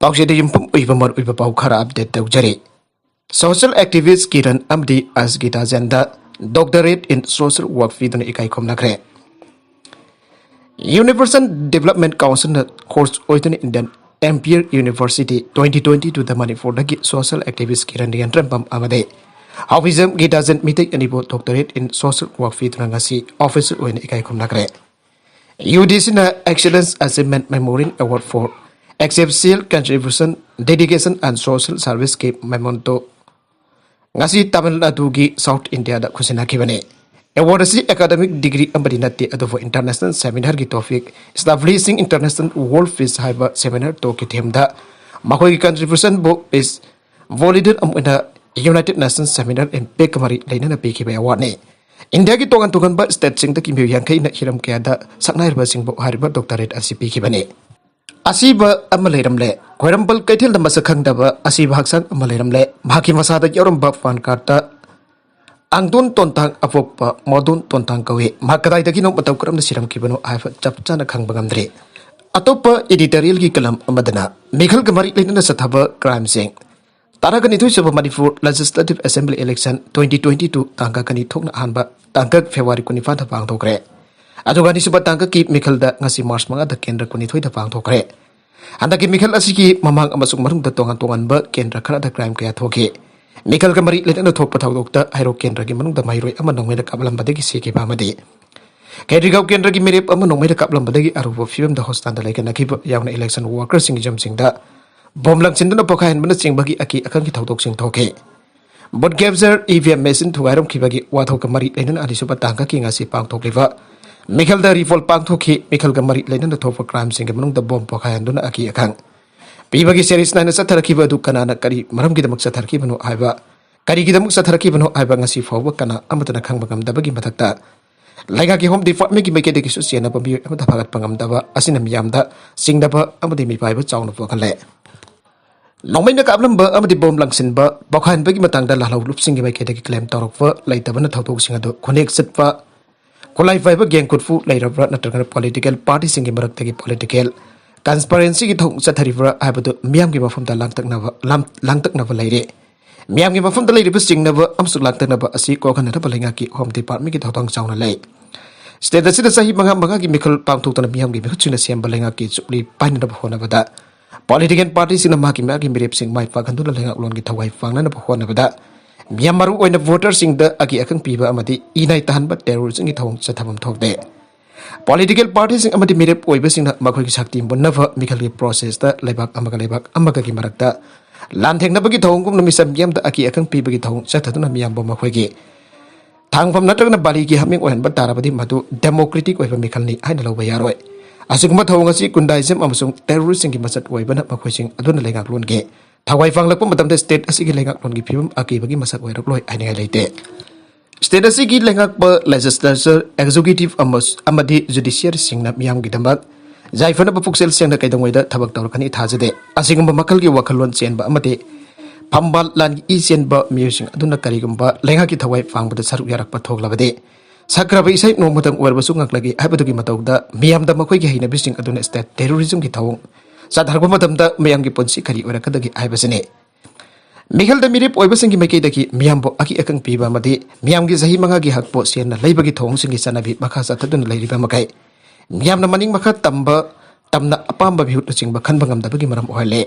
Pauxida Yumpum Uibamar Uibapau Khara update Taujari. Social activist Kiran Amdi Asgita Zenda, Doctorate in Social Work Fidon Ikai Komnakre. Universal Development Council course Oiton Indian Ampere University 2020 to the money for the social activist Kiran Diantrampam Amade. However, he doesn't meet any doctorate in social work Fidon Ngasi, officer when Ikai Komnakre. UDC Excellence Achievement Memorial Award for Exceptional Contribution, Dedication and Social Service ke Memento Ngasi Tamil Nadu gi South India da khusina kibane. Award si academic degree amadi natti ado for international seminar gi topic establishing international world peace haiba seminar to ki them da makoi contribution book is validated amuna United Nations seminar in Pekamari lainana peki ba award ne. India ki tongan ba state sing da kimyo yang kai na hiram kya da saknair ba sing bo hariba doctorate RCP ki bane. Asiba Amalayramle, Querambal Katil the Masakandaba, Asiba Haksan Amalayramle, Maki Masada Yorumba Fan Carta, Angdun Tontang Apopa, Modun Tontankawe, Makarai the Kino Matokram the Siram Kibano, I have Chapchana Kangbagandre. Atopa editorial Gikalam Amadana, Michael Gamari in the Sataba crime sing. Taraganitu Manipur Legislative Assembly Election 2022, Tankakani Tong Hanba, Tankak February Kunifanta Pangtokre. Adugani suba tangka ki Michael da ngasi Mars mga da kendra kuni thoi da pang thokre. Anda ki Michael asiki mamang amasung marung da tongan ba kendra khara da crime kaya thoke. Michael ka mari letan thok pathau dokta hairo kendra ki manung da mairoi ama nongmai da kaplam badagi seki pamadi. Kedrigau kendra ki mirip ama nongmai da kaplam badagi arubo film da hostan da laikan nakib yauna election workers sing jam sing da bomlang sindana pokahan mana sing bagi aki akan ki thautok sing thoke. Bot capture EVM machine thugairom ki bagi wathok ka mari letan ali suba tangka ki ngasi pang thokliwa. Michael da rifol pang thoki Michael gamari lenan da thofa crime sing manung da bomb pakhayan duna aki akang pibagi series na sa tharaki ba du kana kari maram gi damak sa tharaki bano aiba kari gi damak sa tharaki bano aiba ngasi fawba kana amata na khang bagam da bagi matakta laiga ki home department gi meke de ki susiana ba bi amata phagat pangam da ba asinam yam da sing da ba amadi mi pai ba chawna po khale nongmai na kaplam ba amadi bomb langsin ba bakhan bagi matang da lalau lup sing gi meke de ki claim torok fa laitaba na thautok sing ado connect set pa Kolai fiber gang could food later brought not political party singing Marataki political transparency thong Satarivra Abadu Miam give from the Langtak Nava lady. Miam give from the lady sing never Amsu Lantanaba Asi Kokan Balingaki home department it hotong sound late. State the citizen Sahi Magagi Mikkel Pang to the Miam give to the same Balingaki supli pine up Honavada. Political parties in a Maki Magi Mirip sing my fuck and do the Lang Long get away from Honavada. Myanmar when the voters sing the Aki Akan Piva Amati, Inai Tahan but terrorism it home Satabam talk there. Political parties in Amati Mirip Oibasing Makaki Sakti but never Mikali process the Lebak Amagalebak Amagaki Marakta. Lantek Nabagi Tong no Misam Yam the Aki Akan Piba Tong Satatuna Miambo Makwegi. Tang from Natana Baliki Haming when but Tarabadi Matu democratic over Mikali Idalo Bayaroi. Asukuma Tongasi Kundaism Amasung terrorism Masat Webana Makwishing Aduna Legak Lunge. Tawai fang lakpo matam state asigi lengak non gipim aki bagi masak wairok loy ani laite. State asigi lengak ba legislature executive amadi judiciary singna miyam gidambak zaifana ba puksel singna kaidang waida tabak tawrakani thajade asigum ba makal gi wakalon chen ba amate pambal lan isen ba musing aduna karigum ba lengak ki tawai fang ba saruk yarak pa thoglabade sakra ba isai no mutang wer ba sungak lagi habadu gi matawda miyam da makoi gi hina bising aduna state terrorism gi thawong Sadarba matamda mayam gi ponsi kari ora kadagi aibasene Michael da mirip oibasing gi meke daki miyambo aki akang piba madi miyam gi zahi manga gi hakpo sian na leibagi thong singi sanabi makha satadun leiriba makai miyam na maning makha tamna apamba bihut chingba khanbangam da bagi maram oile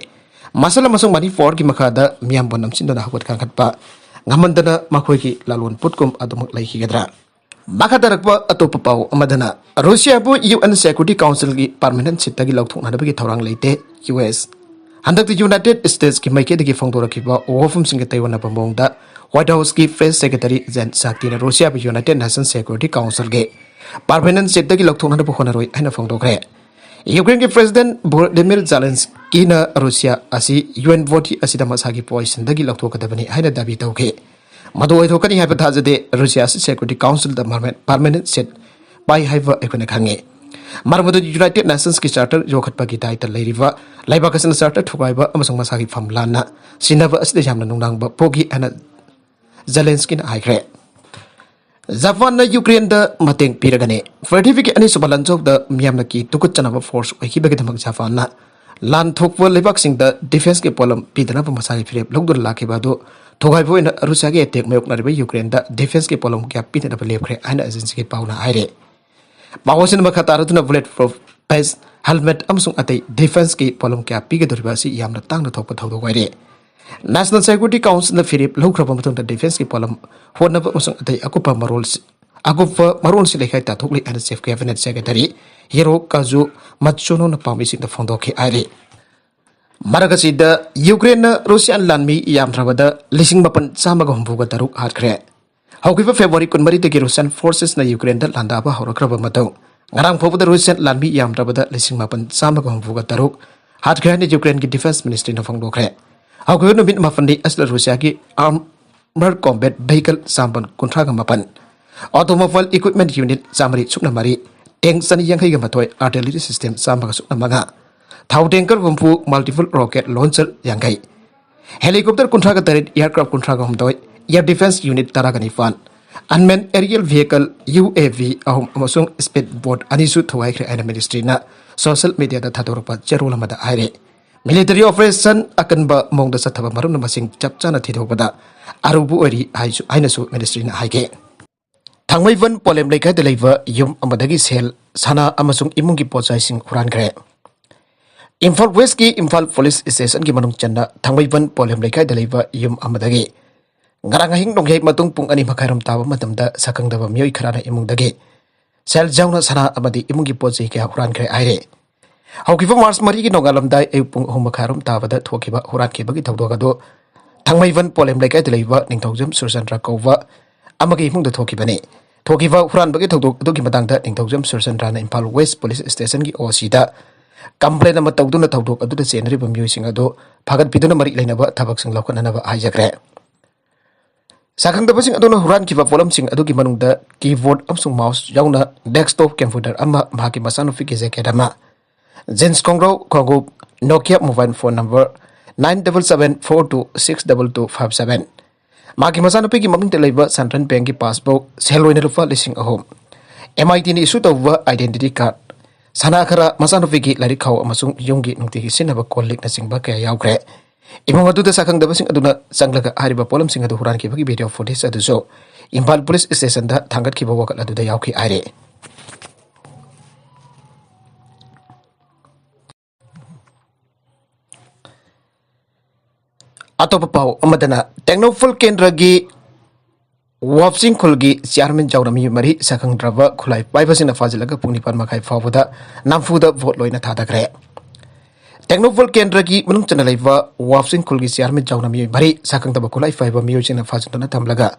masala masung mani for gi makha da miyambo namsin da hakot kan khatpa ngamandana makhoi gi lalon putkum adumak lai gadra Bakadarakwa atop pau amadana Russia bu UN Security Council gi permanent seat gi lauthong nadabagi thorang leite US Handak the United States ki maike de gi phongdora ki ba ofum sing Taiwan pambong da White House ki Press Secretary Jen Psaki na Russia bu United Nations Security Council ge permanent seat gi lauthong nadab khonaroi haina phongdokre Ukraine ki President Volodymyr Zelensky na Russia asi UN vote asida masagi position da gi lauthokadabani haina dabi tawke Madu Kani have Tazade, Russia's Security Council, the permanent set by Hiva Econakange. Marmadu United Nations Charter, Jokat Pagita, Ladiva, Libakas and Sarta, Tuaiba, Amazon Masaki from Lana, Sinava as the Jamnang, Pogi and Zelensky Higre. Zavana Ukraine the Mating Piragane. Certificate and Subalanzo, the Miamaki, Tukutana force, Hibagatam Savana. ꯂꯥꯟ ꯊꯣꯛꯄ ꯂꯩꯕꯥꯛꯁꯤꯡꯗ ꯗꯤꯐꯦꯟꯁꯀꯤ ꯄꯣꯠꯂꯝ ꯄꯤꯗꯅꯕ ꯃꯁꯥꯒꯤ ꯐꯤꯔꯦꯞ ꯂꯧꯗꯨꯅ ꯂꯥꯛꯈꯤꯕ ꯑꯗꯨ ꯊꯨꯒꯥꯏꯕ ꯑꯣꯏꯅ ꯔꯨꯁꯤꯌꯥꯒꯤ attack ꯃꯥꯌꯣꯛꯅꯔꯤꯕ ꯌꯨꯀ꯭ꯔꯦꯟꯗ ꯗꯤꯐꯦꯟꯁꯀꯤ ꯄꯣꯠꯂꯝ ꯀꯌꯥ ꯄꯤꯗꯅꯕ ꯂꯦꯞꯈ꯭ꯔꯦ ꯍꯥꯏꯅ ꯑꯦꯖꯦꯟꯁꯤꯒꯤ ꯄꯥꯎꯅ ꯍꯥꯏꯔꯦ ꯄꯥꯎ ꯑꯁꯤꯅ ꯃꯈꯥ ꯇꯥꯔꯗꯨꯅ ꯕꯨꯂꯦꯠ ꯄ꯭ꯔꯨꯐ ꯚꯦꯁ ꯍꯦꯜꯃꯦꯠ ꯑꯃꯁꯨꯡ ꯑꯇꯩ ꯗꯤꯐꯦꯟꯁꯀꯤ ꯄꯣꯠꯂꯝ ꯀꯌꯥ ꯄꯤꯒꯗꯧꯔꯤꯕ ꯑꯁꯤ ꯌꯥꯝꯅ ꯇꯥꯡꯅ ꯊꯣꯛꯄ ꯊꯧꯗꯣꯛ ꯑꯣꯏꯔꯦ ꯅꯦꯁꯅꯦल ꯁꯦꯀ꯭ꯌꯨꯔꯤꯇꯤ ꯀꯥꯎꯟꯁꯤꯜꯅ ꯐꯤꯔꯦꯞ ꯂꯧꯈ꯭ꯔꯕ ꯃꯇꯨꯡꯗ ꯗꯤꯐꯦꯟꯁꯀꯤ ꯄꯣꯠꯂꯝ ꯍꯣꯠꯅꯕ ꯑꯃꯁꯨꯡ ꯑꯇꯩ ꯑꯀꯨꯞꯄ ꯃꯔꯣꯜꯁꯤ ꯂꯩꯈꯥꯏ ꯇꯥꯊꯣꯛꯂꯤ ꯍꯥꯏꯅ ꯆꯤꯐ ꯀꯦꯕꯤꯅꯦꯠ ꯁꯦꯀ꯭ꯔꯦꯇꯔꯤ ꯍꯤꯔꯣ ꯀꯥꯖꯨ ꯃꯠꯁꯨꯅꯣꯅ ꯄꯥꯎꯃꯤꯁꯤꯡꯗ ꯐꯣꯡꯗꯣꯛꯈꯤ ꯍꯥꯏꯔꯤ ꯃꯔꯛ ꯑꯁꯤꯗ ꯌꯨꯀ꯭ꯔꯦꯟꯅ ꯔꯨꯁꯤꯌꯥꯟ ꯂꯥꯟꯃꯤ ꯌꯥꯝꯗ꯭ꯔꯕꯗ 1,963 ꯍꯥꯠꯈ꯭ꯔꯦ ꯍꯧꯈꯤꯕ ꯐꯦꯕ꯭ꯔꯨꯋꯥꯔꯤ 12 ꯔꯨꯁꯤꯌꯥꯟ ꯐꯣꯔꯁꯦꯁꯅ ꯌꯨꯀ꯭ꯔꯦꯟꯗ ꯂꯥꯟꯗꯥꯕ ꯍꯧꯔꯛꯈ꯭ꯔꯕ ꯃꯇꯨꯡ ꯉꯔꯥꯡ ꯐꯥꯎꯕꯗ ꯔꯨꯁꯤꯌꯥꯟ ꯂꯥꯟꯃꯤ ꯌꯥꯝꯗ꯭ꯔꯕꯗ 1,963 ꯍꯥꯠꯈ꯭ꯔꯦ ꯍꯥꯏꯅ ꯌꯨꯀ꯭ꯔꯦꯟꯒꯤ ꯗꯤꯐꯦꯟꯁ ꯃꯤꯅꯤꯁꯇ꯭ꯔꯤꯅ ꯐꯣꯡꯗꯣꯛꯈ꯭ꯔꯦ ꯍꯧꯈꯤꯕ ꯅꯨꯃꯤꯠ 7ꯅꯤ ꯑꯁꯤꯗ ꯔꯨꯁꯤꯌꯥꯒꯤ ꯑꯥꯔꯃꯔ ꯀꯣꯝꯕꯦꯠ ꯚꯦꯍꯤꯀꯜ ꯆꯥꯝꯕꯟ 38 ऑटोमोबाइल इक्विपमेंट यूनिट चामरी सुकना मरी टैंक 282 आर्टिलरी सिस्टम 105 थाउ टैंकर हुंफु multiple rocket launcher 50 helicopter 38 aircraft 39 air defence unit 19 unmanned aerial vehicle UAV अहम अमसुंग स्पीड बोट अनिसु थवाइख्रे आइना मिनिस्ट्रीना सोशल मीडिया दा थादोरपा चेरोल अमदा हाइरे मिलिटरी ऑपरेशन अकनबा मोंगदा सथबा मरुन मसिंग चपचाना थिदोबदा अरुबु ओरी आइनसु मिनिस्ट्रीना हाइगे थांमैवन पोलेम लेखाय दलैबा युम अमदगी सेल साना अमसुंग इमुंगी पोचाइसिंग हुरानग्रे इम्फाल वेस्ट की इम्फाल पुलिस स्टेशन की मनुंग चन्ना थांमैवन पोलेम लेखाय दलैबा yum अमदगी ngarang hing nonghe matung pung ani makhairam tawa matamda sakangdaba mioi kharana imungdagi sel jauna sana amadi imungi pochei kya huran khre aire haukiba mars mari gi nogalamdai eu pung hum makhairam tawada thokiba huran ke bagi thawdoga do thangmaiwan polem lekai deleiba ningthaujam surchandra kova amagi imungda thokibane thokiba huran bagi thawdok adugi matangda ningthaujam surchandra na Impal West Police Station gi OC da complaint ama tawduna thawdok aduda chenriba mioi singa do phagat biduna mari leinaba thabak sing lokhanaba haijakre sakangdabasing aduna huran kiba polam sing adugi manungda keyboard amsung mouse yauna desktop computer ama mahaki masanufi ki jacket ama Jens Kongro Kongo Nokia mobile phone number 9774262257 maki masanufi ki maming telaiba Central Bank ki passbook seloina rufa lising ahom MIT ni isu tawwa identity card sana khara masanufi ki lari khaw amasung yunggi nungti ki sinaba kollik na singba kaya yaukre imong adu da sakangdabasing aduna sanglaga hariba polam sing adu huran ki bagi video footage adu so Impal Police Station da thangat ki bawa adu da yauki aire atop pau amadana Technoful Kendra gi Wapsing Khulgi Chairman Jaurami Mari Sakangdraba Khulai Paibasina Fazilaga Pungnipan Makai Fawada Namfuda vote loina thadakre Technoful Kendra gi manung chana laiba Wapsing Khulgi Chairman Jaurami Mari Sakangdaba Khulai Faiba Miyojina Fazundana Tamlaga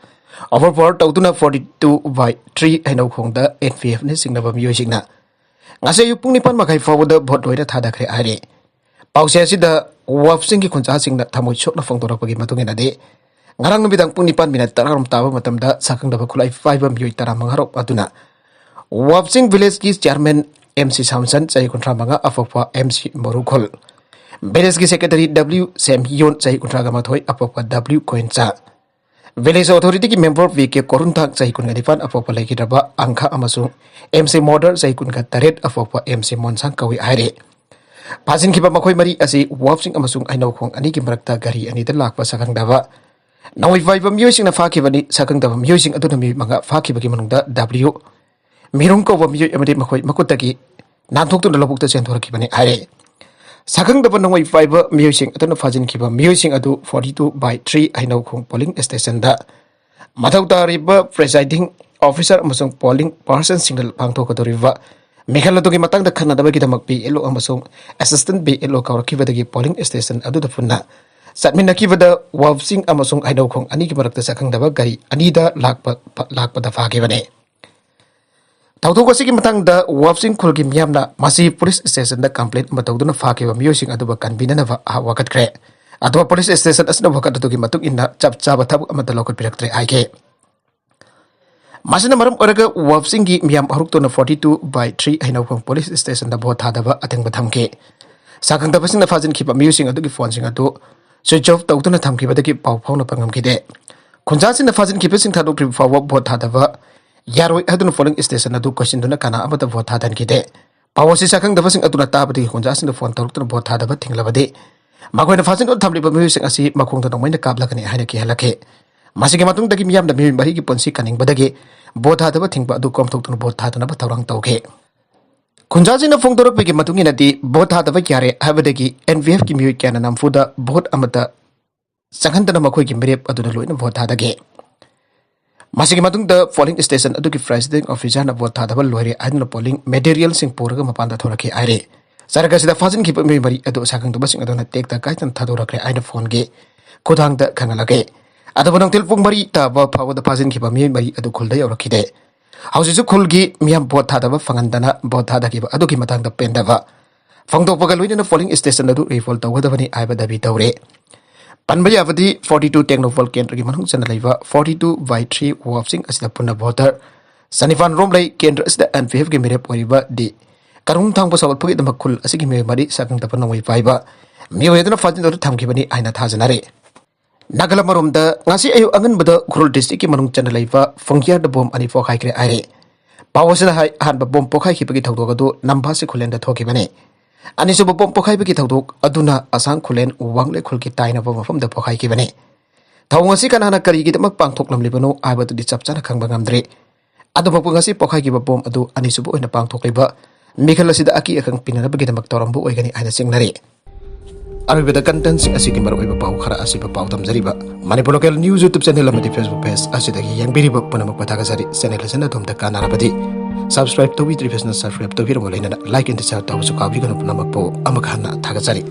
overpower tawduna 42/3 hainau khongda NPF ne singnaba Miyojina ngase yu pungnipan Makai Fawada vote loina thadakre aire pause asida Wapsing ki khuncha singna thamoi chokna fongdorakpagi matungena de ngarang numidang pungnipan minat tararam taba matamda Sakangdaba Khulai Faiba Miyoj taramangharok aduna Wapsing village ki chairman MC Samson Chai Kuntra Manga Afokpa MC Morukhol village ki secretary W Sam Yon Chai Kuntra Gamathoi Afokpa W Koincha village authority ki member VK Korunthak Chai Kungadifan Afokpa Laikidraba Angkha amasung MC Model Chai Kunga Taret Afokpa MC Monsang Kawi Aire Pazin kiba makhoi mari asi Wapsing amasung Ainau Khong ani ki marakta gari ani da lakpa Sakangdaba Nawi Vaiba Miyosing na fakibani Sakangdaba Miyosing aduna mi manga fakibagi manungda W Mirung ko wa miyo amadi makhoi makutagi nanthok tu nalabukta chenthoraki bani aire sakangdaba nongoi fiber miyosing atuna fajin kiba miyosing adu 42/3 hainau khong polling station da mathau tariba presiding officer amasung polling person single pangthokadoriba meghalatugi matangda khanadaba gidamak PLO amasung assistant BLO kawrakibadagi polling station adu da punna satminakibada Wapsing amasung hainau khong ani ki marakta sakangdaba gari anida lakpa da fakibane Tawdok asigi matangda Wapsing Khulgi miyamna masi police station da complaint matawduna fakiba miyosing aduba kanbinana wakatkre adwa police station asna wakatugi matuk inna chap chaba thabuk amata lokot piraktre aike masina maram oraga Wapsing gi miyam haruktona 42/3 hainawkhong police station da bot thadaba atengba thamke sakangda basina fajin khiba miyosing adugi phone sing adu switch off tawduna thamkibadagi pau phawna pangamkide khunjasina fajin khibasing thaduk pri fawa bot thadaba Yaroi adun polling station adu question duna kana amata vote hadan kide ꯄꯥꯎꯁꯤ ꯁꯛꯈꯪꯗꯕꯁꯤꯡ ꯑꯗꯨꯅ ꯇꯥꯕꯗꯤ ꯍꯣꯟꯖꯥꯁꯤꯡꯗ phone ꯇꯧꯔꯛꯇꯨꯅ vote ꯊꯥꯗꯕ ꯊꯤꯡꯂꯕꯗꯤ ꯃꯈꯣꯏꯅ ꯐꯥꯖꯤꯟꯗꯨꯅ ꯊꯝꯂꯤꯕ ꯃꯤꯑꯣꯏꯁꯤꯡ ꯑꯁꯤ ꯃꯈꯣꯡꯗ ꯅꯣꯡꯃꯩꯅ ꯀꯥꯞꯂꯒꯅꯤ ꯍꯥꯏꯅ ꯀꯤꯍꯜꯂꯛꯈꯤ ꯃꯁꯤꯒꯤ ꯃꯇꯨꯡꯗꯒꯤ ꯃꯤꯌꯥꯝꯅ ꯃꯤꯑꯣꯏ ꯃꯔꯤꯒꯤ ꯄꯨꯟꯁꯤ ꯀꯟꯅꯤꯡꯕꯗꯒꯤ ꯚꯣꯠ ꯊꯥꯗꯕ ꯊꯤꯡꯕ ꯑꯗꯨ ꯀꯣꯝꯊꯣꯛꯇꯨꯅ ꯚꯣꯠ ꯊꯥꯗꯅꯕ ꯊꯧꯔꯥꯡ ꯇꯧꯈꯤ ꯈꯨꯟꯖꯥꯁꯤꯡꯅ ꯐꯣꯡꯗꯣꯔꯛꯄꯒꯤ ꯃꯇꯨꯡ ꯏꯟꯅꯗꯤ ꯚꯣꯠ ꯊꯥꯗꯕ ꯌꯥꯔꯦ ꯍꯥꯏꯕꯗꯒꯤ NVFꯀꯤ ꯃꯤꯑꯣꯏ ꯀꯌꯥꯅ ꯅꯝꯐꯨꯗ ꯚꯣꯠ ꯑꯃꯠꯇ ꯆꯪꯍꯟꯗꯅ ꯃꯈꯣꯏꯒꯤ ꯃꯤꯔꯦꯞ ꯑꯗꯨꯗ ꯂꯣꯏꯅ ꯚꯣꯠ ꯊꯥꯗꯒꯤ ꯃꯁꯤꯒꯤ ꯃꯇꯨꯡꯗ ꯄꯣꯂꯤꯡ ꯁ꯭ꯇꯦꯁꯟ ꯑꯗꯨꯒꯤ ꯄ꯭ꯔꯦꯁꯤꯗꯦꯟꯠ ꯑꯣꯐꯤꯁꯥꯔꯅ ꯚꯣꯠ ꯊꯥꯗꯕ ꯂꯣꯏꯔꯦ ꯍꯥꯏꯗꯨꯅ ꯄꯣꯂꯤꯡ ꯃꯦꯇꯤꯔꯤꯌꯦꯜꯁꯤꯡ ꯄꯨꯔꯒ ꯃꯄꯥꯟꯗ ꯊꯣꯔꯛꯈꯤ ꯍꯥꯏꯔꯤ ꯆꯔꯒꯁꯤꯗ ꯐꯥꯖꯤꯟꯈꯤꯕ ꯃꯤꯑꯣꯏ ꯃꯔꯤ ꯑꯗꯨ ꯁꯛꯈꯪꯗꯕꯁꯤꯡ ꯑꯗꯨꯅ ꯇꯦꯛꯇ ꯀꯥꯏꯗꯅ ꯊꯥꯗꯣꯔꯛꯈ꯭ꯔꯦ ꯍꯥꯏꯅ ꯐꯣꯟꯒꯤ ꯈꯨꯠꯊꯥꯡꯗ ꯈꯪꯍꯜꯂꯛꯈꯤ ꯑꯗꯨꯕꯨ ꯅꯨꯡꯊꯤꯜ ꯄꯨꯡ 4 ꯇꯥꯕ ꯐꯥꯎꯕꯗ ꯐꯥꯖꯤꯟꯈꯤꯕ ꯃꯤꯑꯣꯏ ꯃꯔꯤ ꯑꯗꯨ ꯈꯨꯜꯗ ꯌꯧꯔꯛꯈꯤꯗꯦ ꯍꯧꯖꯤꯛꯁꯨ ꯈꯨꯜꯒꯤ ꯃꯤꯌꯥꯝ ꯚꯣꯠ ꯊꯥꯗꯕ ꯐꯪꯍꯟꯗꯅ ꯚꯣꯠ ꯊꯥꯗꯈꯤꯕ ꯑꯗꯨꯒꯤ ꯃꯇꯥꯡꯗ ꯄꯦꯟꯗꯕ ꯐꯣꯡꯗꯣꯛꯄꯒ ꯂꯣꯏꯅꯅ ꯄꯣꯂꯤꯡ ꯁ꯭ꯇꯦꯁꯟ ꯑꯗꯨ ꯔꯤꯐꯣꯜ ꯇꯧꯒꯗꯕꯅꯤ ꯍꯥꯏꯕ ꯗꯥꯕꯤ ꯇꯧꯔꯦ ꯄꯟꯕ ꯌꯥꯕꯗꯤ 42 ꯇꯦꯛꯅꯣꯄꯣꯜ ꯀꯦꯟꯗ꯭ꯔꯒꯤ ꯃꯅꯨꯡ ꯆꯟꯅ ꯂꯩꯕ 42/3 ꯋꯥꯔꯗꯁꯤꯡ ꯑꯁꯤꯗ ꯄꯨꯟꯅ ꯚꯣꯇꯔ 94 ꯔꯣꯝ ꯂꯩ ꯀꯦꯟꯗ꯭ꯔ ꯑꯁꯤꯗ NPFꯀꯤ ꯃꯤꯔꯦꯞ ꯑꯣꯏꯔꯤꯕ ꯗꯤ ꯀꯔꯨꯡ ꯊꯥꯡꯕ ꯁꯧꯒꯠꯄꯒꯤꯗꯃꯛ ꯈꯨꯜ ꯑꯁꯤꯒꯤ ꯃꯤꯑꯣꯏ ꯃꯔꯤ ꯁꯛꯈꯪꯗꯕ ꯅꯣꯡꯃꯩ ꯄꯥꯏꯕ ꯃꯤꯑꯣꯏ ꯑꯗꯨꯅ ꯐꯥꯖꯤꯟꯗꯨꯅ ꯊꯝꯈꯤꯕꯅꯤ ꯍꯥꯏꯅ ꯊꯥꯖꯅꯔꯤ ꯅꯥꯒꯜ ꯑꯃꯔꯣꯝꯗ ꯉꯁꯤ ꯑꯌꯨꯛ ꯑꯉꯟꯕꯗ ꯎꯈ꯭ꯔꯨꯜ ꯗꯤꯁꯇ꯭ꯔꯤꯛꯀꯤ ꯃꯅꯨꯡ ꯆꯟꯅ ꯂꯩꯕ ꯐꯨꯡꯒꯤꯌꯥꯔꯗ ꯕꯣꯝ ꯑꯅꯤ ꯄꯣꯈꯥꯏꯈ꯭ꯔꯦ ꯍꯥꯏꯔꯤ ꯄꯥꯎ ꯑꯁꯤꯅ ꯍꯥꯏ ꯑꯍꯥꯟꯕ ꯕꯣꯝ ꯄꯣꯈꯥꯏꯈꯤꯕꯒꯤ ꯊꯧꯗꯣꯛ ꯑꯗꯨ ꯅꯝꯕꯥꯁꯤ ꯈꯨꯂꯦꯟꯗ ꯊꯣꯛꯈꯤꯕꯅꯤ ꯑꯅꯤꯁꯨꯕ ꯕꯣꯝ ꯄꯣꯈꯥꯏꯕꯒꯤ ꯊꯧꯗꯣꯛ ꯑꯗꯨꯅ ꯑꯁꯥꯡ ꯈꯨꯂꯦꯟ ꯋꯥꯡꯂꯦ ꯈꯨꯜꯒꯤ ꯇꯥꯏꯅꯕ ꯃꯐꯝꯗ ꯄꯣꯈꯥꯏꯈꯤꯕꯅꯤ ꯊꯧꯑꯣꯡ ꯑꯁꯤ ꯀꯅꯥꯅ ꯀꯔꯤꯒꯤꯗꯃꯛ ꯄꯥꯡꯊꯣꯛꯂꯝꯂꯤꯕꯅꯣ ꯍꯥꯏꯕꯗꯨꯗꯤ ꯆꯞ ꯆꯥꯅ ꯈꯪꯕ ꯉꯝꯗ꯭ꯔꯤ ꯑꯗꯨꯃꯛꯄꯨ ꯉꯁꯤ ꯄꯣꯈꯥꯏꯈꯤꯕ ꯕꯣꯝ ꯑꯗꯨ ꯑꯅꯤꯁꯨꯕ ꯑꯣꯏꯅ ꯄꯥꯡꯊꯣꯛꯂꯤꯕ ꯃꯤꯈꯜ ꯑꯁꯤꯗ ꯑꯀꯤ ꯑꯈꯪ ꯄꯤꯅꯅꯕꯒꯤꯗꯃꯛ ꯇꯧꯔꯝꯕ ꯑꯣꯏꯒꯅꯤ ꯍꯥꯏꯅ ꯆꯤꯡꯅꯔꯤ ꯑꯔꯣꯏꯕꯗ ꯀꯟꯇꯦꯟꯠꯁꯤꯡ ꯑꯁꯤꯒꯤ ꯃꯔꯨꯑꯣꯏꯕ ꯄꯥꯎ ꯈꯔ ꯑꯁꯤꯕ ꯄꯥꯎ ꯇꯝꯖꯔꯤꯕ Manipur local news YouTube channel ꯑꯃꯗꯤ ꯐꯦꯁꯕꯨꯛ ꯄꯦꯖ ꯑꯁꯤꯗꯒꯤ ꯌꯦꯡꯕꯤꯔꯤꯕ ꯄꯨꯝꯅꯃꯛ ꯊꯥꯒꯠꯆꯔꯤ ꯆꯦꯅꯦꯜ ꯑꯁꯤꯅ ꯑꯗꯣꯝꯗ ꯀꯥꯟꯅꯔꯕꯗꯤ ꯁꯕꯁꯀ꯭ꯔꯥꯏꯕ ꯇꯧꯕꯤꯗ꯭ꯔꯤꯕꯁꯤꯅ ꯁꯕꯁꯀ꯭ꯔꯥꯏꯕ ꯇꯧꯕꯤꯔꯝꯕ ꯂꯩꯅꯅ ꯂꯥꯏꯛ ꯑꯦꯟ ꯁꯦꯌꯔ ꯇꯧꯕꯁꯨ ꯀꯥꯎꯕꯤꯒꯅꯨ ꯄꯨꯝꯅꯃꯛꯄꯨ ꯑꯃꯨꯛ ꯍꯟꯅ ꯊꯥꯒꯠꯆꯔꯤ